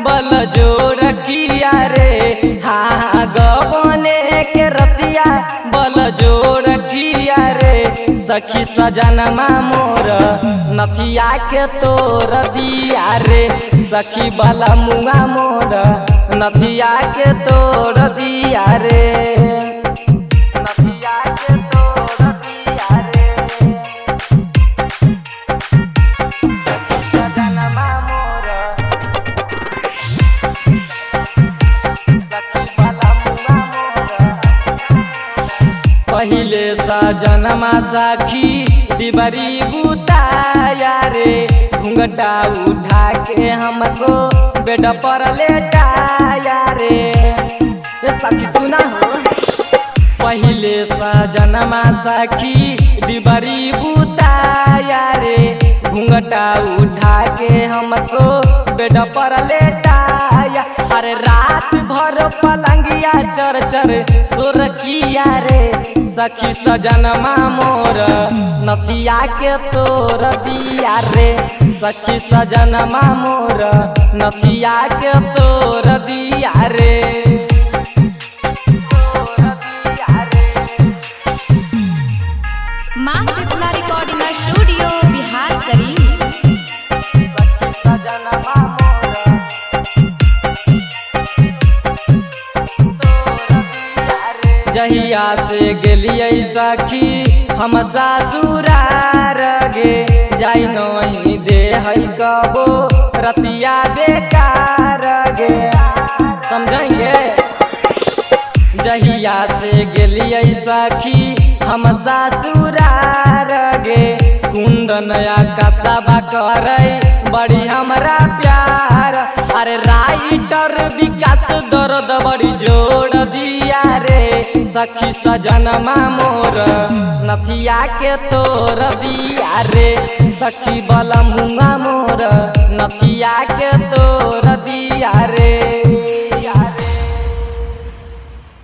बल जोर किया रे हाँ गबने के रतिया बल जोर किया रे सखी सजनमा मोर नथिया के तोर दिया रे सखी बला मुआ मोर नथिया के तोर दिया रे नथिया के तोर दिया रे सखी सजनमा मोर पहिले सजनमा सखी दिबरी बुताया रे घूंघटा उठा के हमको बेड पर लेटाया रे सखी सुना हो पहिले सजनमा सखी दिबरी बुताया रे घूंघटा उठा के हमको बेड पर लेटाया अरे रात भर पलंगिया चर चर सोर किया रे सखी सजनमा मोर नथिया के तोर दिया रे सखी सजनमा मोर नथिया के तोर दिया रे माँ शीतला रिकॉर्डिंग स्टूडियो बिहार शरीफ सखी सजनमा मोर जहिया से गेलिए सखी हम ससुरार गे जाई नहीं दे है कबो रतिया बेकार गे समझेंगे जहिया से गेलिए सखी हम ससुरार गे कुंदन कसबा करे बड़ी हमरा प्यार अरे राइटर विकास दर्द बड़ी जोड़ दिया रे सखी सजनमा मोर नथिया के तोर दिया रे सखी बला मुआ मोर नथिया के तोर दिया रे।